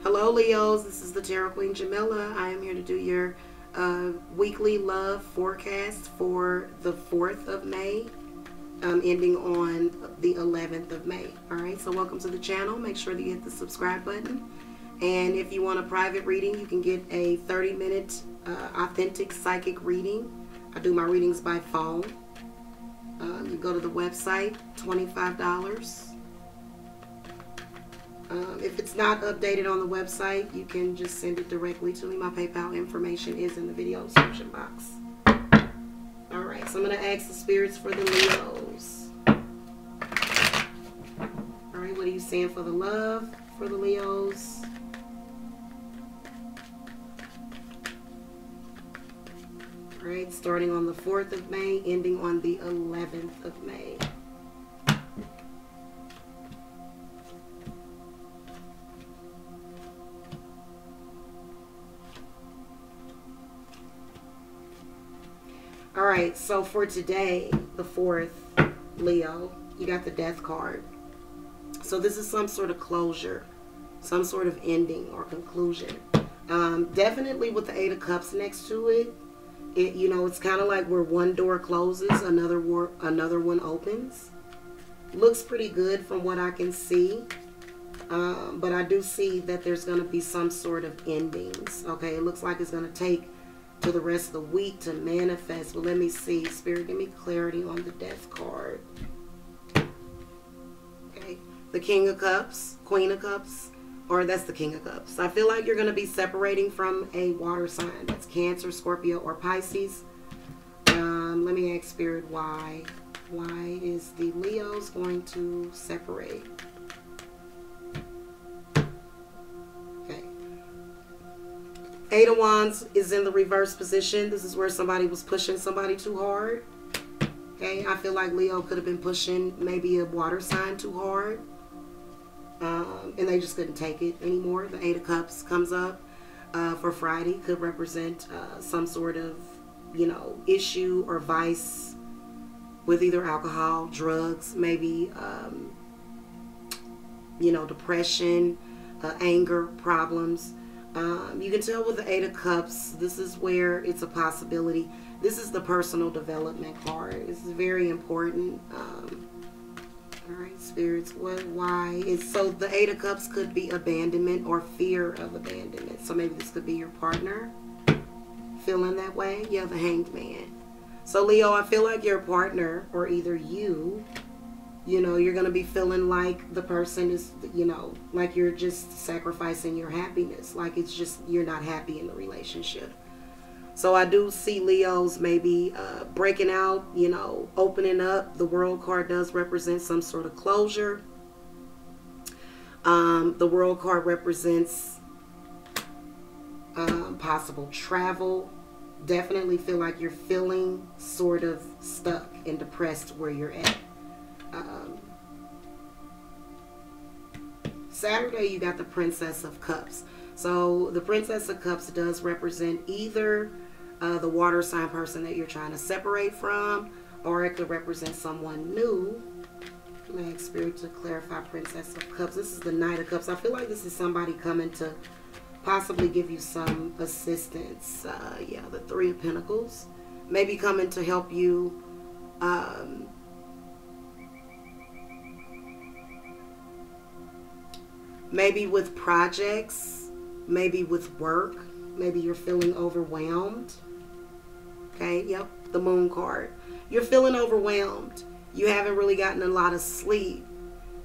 Hello Leos, this is the Tarot Queen Jamila. I am here to do your weekly love forecast for the 4th of May, ending on the 11th of May. Alright, so welcome to the channel. Make sure that you hit the subscribe button. And if you want a private reading, you can get a 30-minute authentic psychic reading. I do my readings by phone. You go to the website, $25. If it's not updated on the website, you can just send it directly to me. My PayPal information is in the video description box. Alright, so I'm going to ask the spirits for the Leos. Alright, what are you saying for the love for the Leos? Alright, starting on the 4th of May, ending on the 11th of May. Alright, so for today, the 4th, Leo, you got the Death card. So this is some sort of closure, some sort of ending or conclusion. Definitely with the 8 of Cups next to it, you know, it's kind of like where one door closes, another one opens. Looks pretty good from what I can see. But I do see that there's going to be some sort of endings. Okay, it looks like it's going to take to the rest of the week to manifest. But let me see. Spirit, give me clarity on the Death card. Okay, the King of Cups, Queen of Cups, or that's the King of Cups. I feel like you're going to be separating from a water sign. That's Cancer, Scorpio, or Pisces. Let me ask Spirit why. Why is the Leos going to separate? Okay. 8 of Wands is in the reverse position. This is where somebody was pushing somebody too hard. Okay, I feel like Leo could have been pushing maybe a water sign too hard. And they just couldn't take it anymore. The 8 of Cups comes up for Friday. Could represent some sort of, you know, issue or vice with either alcohol, drugs, maybe, you know, depression, anger problems. You can tell with the 8 of Cups, this is where it's a possibility. This is the personal development card. This is very important. All right, spirits, why? So the 8 of Cups could be abandonment or fear of abandonment. So maybe this could be your partner feeling that way. Yeah, the Hanged Man. So Leo, I feel like your partner, or either you know, you're going to be feeling like the person is, you know, like you're just sacrificing your happiness. Like it's just, you're not happy in the relationship. So I do see Leos maybe breaking out, you know, opening up. The World card does represent some sort of closure. The World card represents possible travel. Definitely feel like you're feeling sort of stuck and depressed where you're at. Saturday, you got the Princess of Cups. So the Princess of Cups does represent either the water sign person that you're trying to separate from, or it could represent someone new. May Spirit to clarify Princess of Cups. This is the Knight of Cups. I feel like this is somebody coming to possibly give you some assistance. Yeah, the 3 of Pentacles. Maybe coming to help you maybe with projects, maybe with work, maybe you're feeling overwhelmed. Okay, yep, the Moon card. You're feeling overwhelmed. You haven't really gotten a lot of sleep,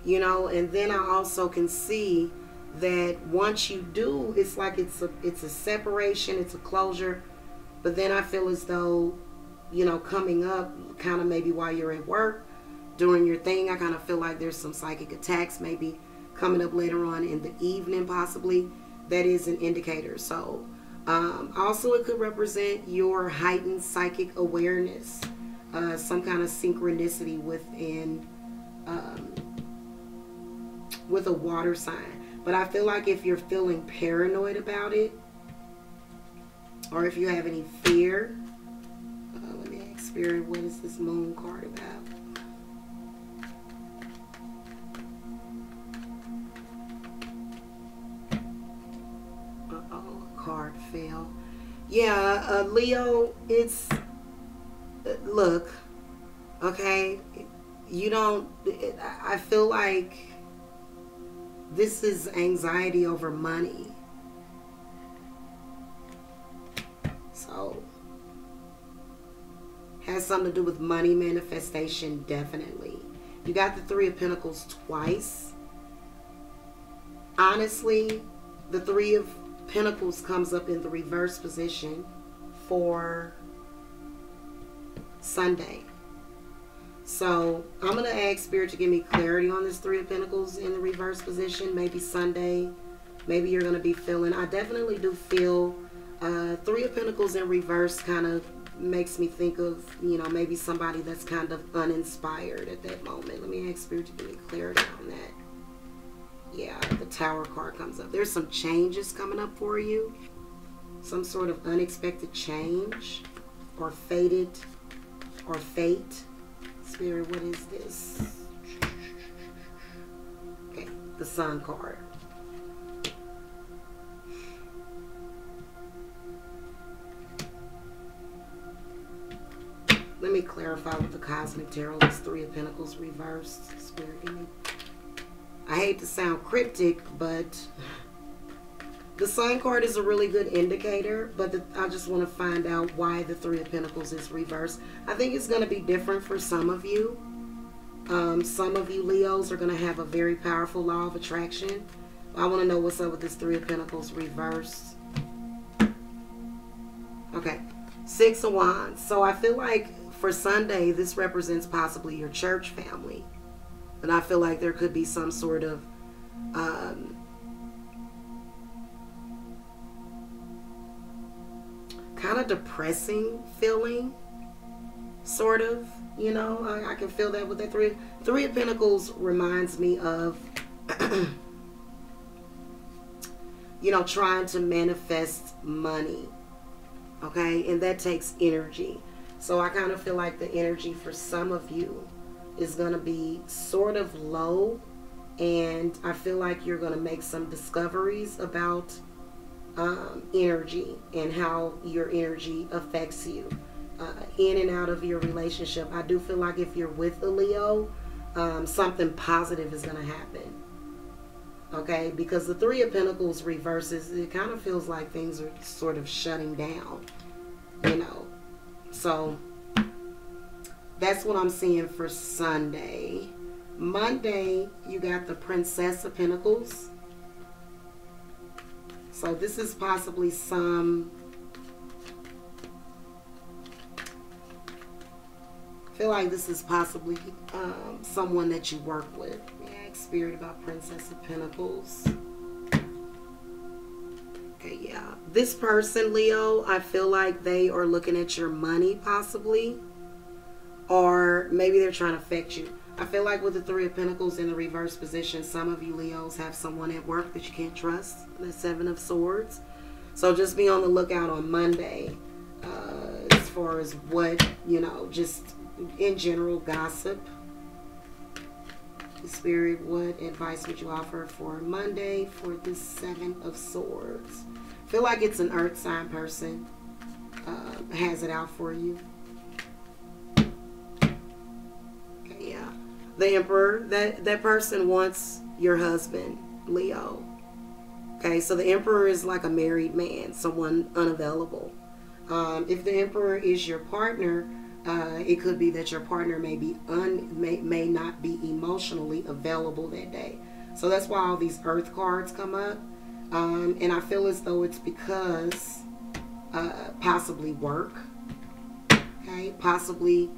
you know, and then I also can see that once you do, it's like it's a separation, it's a closure, but then I feel as though, you know, coming up kind of maybe while you're at work, doing your thing, I kind of feel like there's some psychic attacks maybe coming up later on in the evening possibly. That is an indicator. So also it could represent your heightened psychic awareness, some kind of synchronicity within with a water sign. But I feel like if you're feeling paranoid about it, or if you have any fear, let me ask Spirit, what is this Moon card about? card fell. Yeah, Leo, it's, look, okay, you don't, I feel like this is anxiety over money. So, has something to do with money manifestation, definitely. You got the Three of Pentacles twice. Honestly, the Three of Pentacles comes up in the reverse position for Sunday. So I'm going to ask Spirit to give me clarity on this Three of Pentacles in the reverse position. Maybe Sunday. Maybe you're going to be feeling, I definitely do feel Three of Pentacles in reverse kind of makes me think of, you know, maybe somebody that's kind of uninspired at that moment. Let me ask Spirit to give me clarity on that. Yeah, the Tower card comes up. There's some changes coming up for you. Some sort of unexpected change or fated or fate. Spirit, what is this? Okay, the Sun card. Let me clarify with the Cosmic Tarot. This Three of Pentacles reversed. Spirit, give me. I hate to sound cryptic, but the Sun card is a really good indicator, but I just want to find out why the Three of Pentacles is reversed. I think it's going to be different for some of you. Some of you Leos are going to have a very powerful law of attraction. I want to know what's up with this Three of Pentacles reversed. Okay, Six of Wands. So I feel like for Sunday, this represents possibly your church family. And I feel like there could be some sort of kind of depressing feeling, sort of, you know. I can feel that with that Three of Pentacles reminds me of you know, trying to manifest money, okay, and that takes energy. So I kind of feel like the energy for some of you is going to be sort of low, and I feel like you're going to make some discoveries about energy and how your energy affects you in and out of your relationship. I do feel like if you're with a Leo, something positive is going to happen, okay, because the Three of Pentacles reverses, it kind of feels like things are sort of shutting down, you know. So that's what I'm seeing for Sunday. Monday, you got the Princess of Pentacles. So this is possibly some, I feel like this is possibly someone that you work with. Yeah, Spirit about Princess of Pentacles. Okay, yeah. This person, Leo, I feel like they are looking at your money possibly. Or maybe they're trying to affect you. I feel like with the Three of Pentacles in the reverse position, some of you Leos have someone at work that you can't trust. The Seven of Swords. So just be on the lookout on Monday as far as what, you know, just in general gossip. Spirit, what advice would you offer for Monday for this Seven of Swords? I feel like it's an earth sign person has it out for you. The Emperor, that person wants your husband, Leo. Okay, so the Emperor is like a married man, someone unavailable. If the Emperor is your partner, it could be that your partner may not be emotionally available that day. So that's why all these Earth cards come up. And I feel as though it's because possibly work. Okay, possibly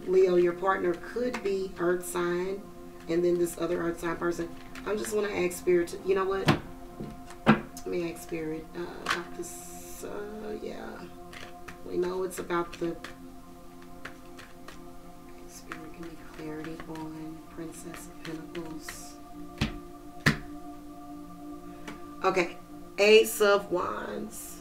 Leo, your partner could be Earth sign, and then this other Earth sign person. I just want to ask Spirit to, you know what? Let me ask Spirit about this. Yeah, we know it's about the. Spirit, give me clarity on Princess of Pentacles. Okay, Ace of Wands.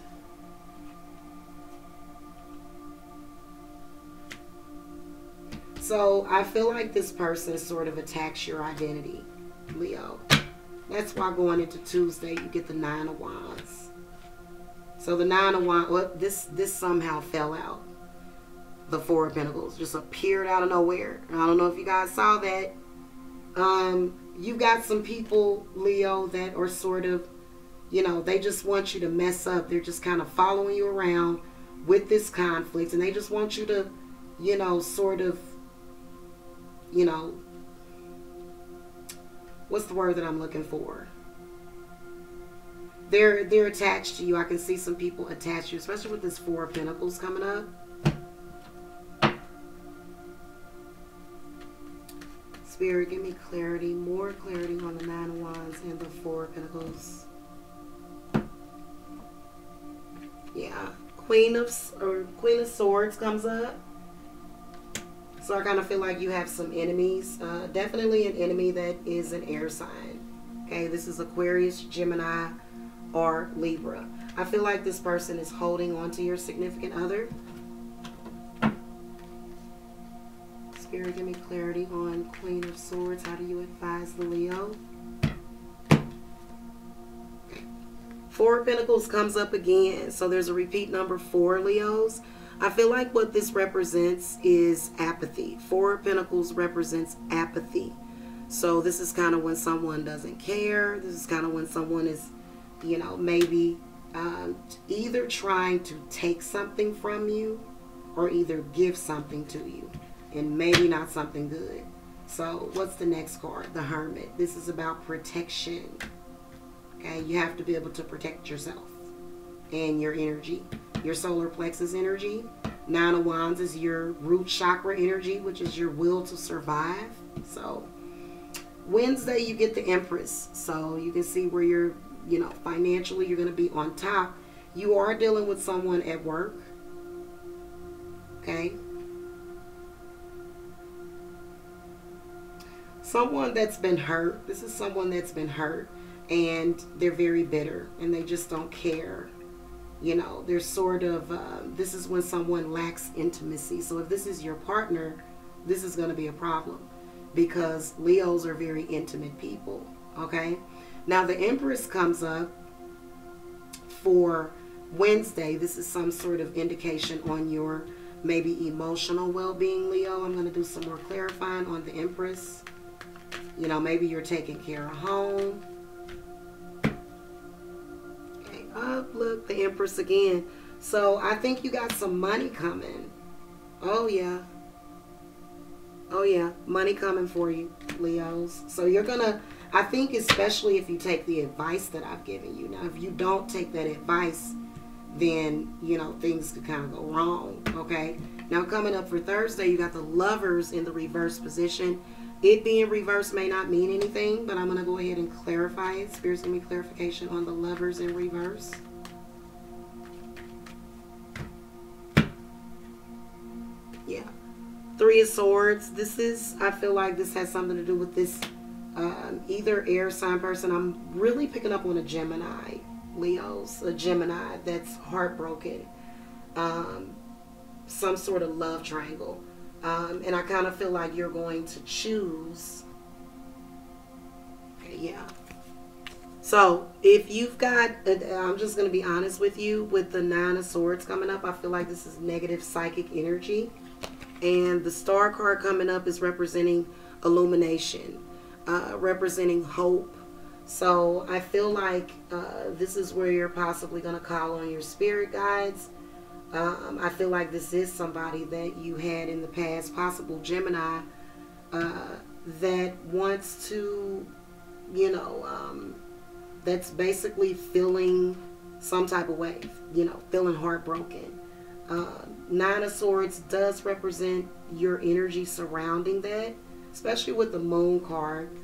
So I feel like this person sort of attacks your identity, Leo. That's why going into Tuesday, you get the Nine of Wands. So the Nine of Wands, well, this somehow fell out. The Four of Pentacles just appeared out of nowhere. I don't know if you guys saw that. You've got some people, Leo, that are sort of, you know, they just want you to mess up. They're just kind of following you around with this conflict, and they just want you to, you know, sort of, you know, what's the word that I'm looking for? They're attached to you. I can see some people attached to you, especially with this Four of Pentacles coming up. Spirit, give me clarity, more clarity on the Nine of Wands and the Four of Pentacles. Yeah, Queen of Swords comes up. So I kind of feel like you have some enemies. Definitely an enemy that is an air sign. Okay, this is Aquarius, Gemini, or Libra. I feel like this person is holding on to your significant other. Spirit, give me clarity on Queen of Swords. How do you advise the Leo? Okay. Four of Pentacles comes up again. So there's a repeat number 4, Leos. I feel like what this represents is apathy. Four of Pentacles represents apathy. So this is kind of when someone doesn't care. This is kind of when someone is, you know, maybe either trying to take something from you or either give something to you. And maybe not something good. So what's the next card? The Hermit. This is about protection. Okay, you have to be able to protect yourself and your energy. Your solar plexus energy. Nine of Wands is your root chakra energy, which is your will to survive. So Wednesday you get the Empress. So you can see where you're, you know, financially you're going to be on top. You are dealing with someone at work. Okay. Someone that's been hurt. This is someone that's been hurt and they're very bitter and they just don't care. You know, they're sort of, this is when someone lacks intimacy. So if this is your partner, this is going to be a problem because Leos are very intimate people. Okay. Now the Empress comes up for Wednesday. This is some sort of indication on your maybe emotional well-being, Leo. I'm going to do some more clarifying on the Empress. You know, maybe you're taking care of home. Okay, up, look, the Empress again. So I think you got some money coming. Oh, yeah. Oh, yeah. Money coming for you, Leos. So you're going to, I think especially if you take the advice that I've given you. Now, if you don't take that advice, then, you know, things could kind of go wrong, okay? Now, coming up for Thursday, you got the Lovers in the reverse position. It being reversed may not mean anything, but I'm going to go ahead and clarify it. Spirit's going to be clarification on the Lovers in reverse. Yeah. Three of Swords. This is, I feel like this has something to do with this either air sign person. I'm really picking up on a Gemini, Leos. A Gemini that's heartbroken. Some sort of love triangle. And I kind of feel like you're going to choose. Okay, yeah. So if you've got, I'm just going to be honest with you, with the Nine of Swords coming up, I feel like this is negative psychic energy. And the Star card coming up is representing illumination, representing hope. So I feel like this is where you're possibly going to call on your spirit guides. I feel like this is somebody that you had in the past, possible Gemini, that wants to, you know, that's basically feeling some type of way, you know, feeling heartbroken. Nine of Swords does represent your energy surrounding that, especially with the Moon card.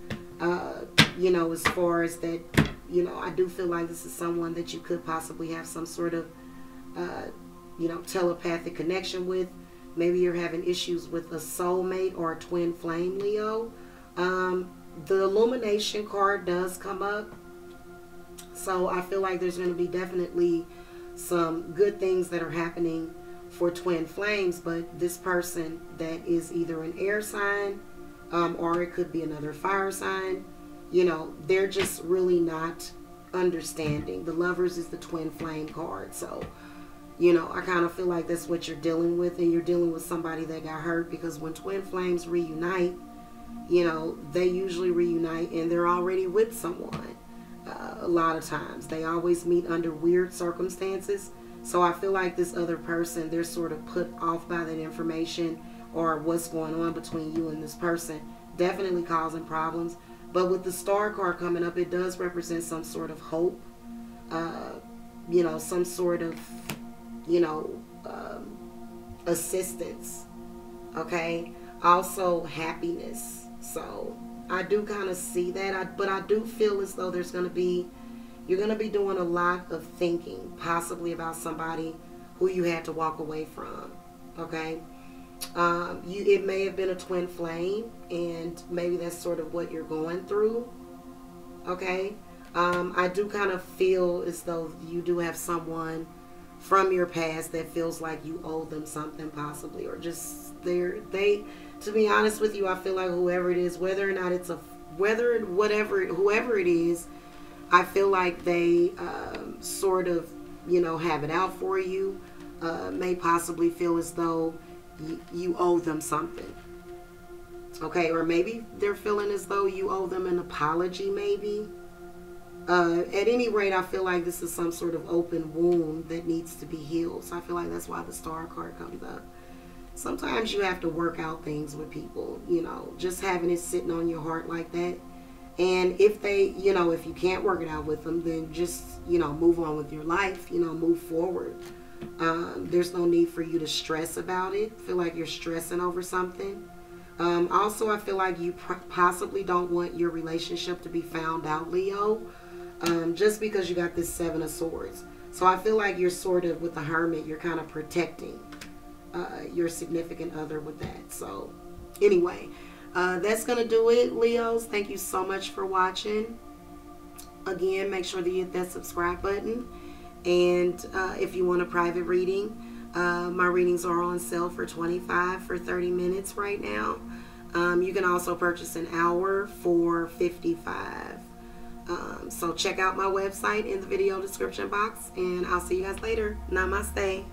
You know, as far as that, you know, I do feel like this is someone that you could possibly have some sort of, you know, telepathic connection with. Maybe you're having issues with a soulmate or a twin flame, Leo. The Illumination card does come up. So I feel like there's going to be definitely some good things that are happening for twin flames. But this person that is either an air sign or it could be another fire sign, you know, they're just really not understanding. The Lovers is the twin flame card. So, you know, I kind of feel like that's what you're dealing with, and you're dealing with somebody that got hurt, because when twin flames reunite, you know, they usually reunite and they're already with someone. A lot of times they always meet under weird circumstances. So I feel like this other person, they're sort of put off by that information or what's going on between you and this person, definitely causing problems. But with the Star card coming up, it does represent some sort of hope, you know, some sort of, you know, assistance, okay? Also happiness. So I do kind of see that, but I do feel as though there's going to be, you're going to be doing a lot of thinking, possibly about somebody who you had to walk away from, okay? It may have been a twin flame, and maybe that's sort of what you're going through, okay? I do kind of feel as though you do have someone from your past that feels like you owe them something, possibly, or just to be honest with you, I feel like whoever it is, whether or not it's whoever it is, I feel like they sort of, you know, have it out for you, may possibly feel as though you owe them something, okay? Or maybe they're feeling as though you owe them an apology, maybe. At any rate, I feel like this is some sort of open wound that needs to be healed. So I feel like that's why the Star card comes up. Sometimes you have to work out things with people, you know, just having it sitting on your heart like that. And if they, you know, if you can't work it out with them, then just, you know, move on with your life, you know, move forward. There's no need for you to stress about it. Feel like you're stressing over something. Also, I feel like you possibly don't want your relationship to be found out, Leo, just because you got this Seven of Swords. So I feel like you're sort of, with the Hermit, you're kind of protecting your significant other with that. So anyway, that's going to do it, Leos. Thank you so much for watching. Again, make sure that you hit that subscribe button. And if you want a private reading, my readings are on sale for $25 for 30 minutes right now. You can also purchase an hour for $55. So check out my website in the video description box, and I'll see you guys later. Namaste.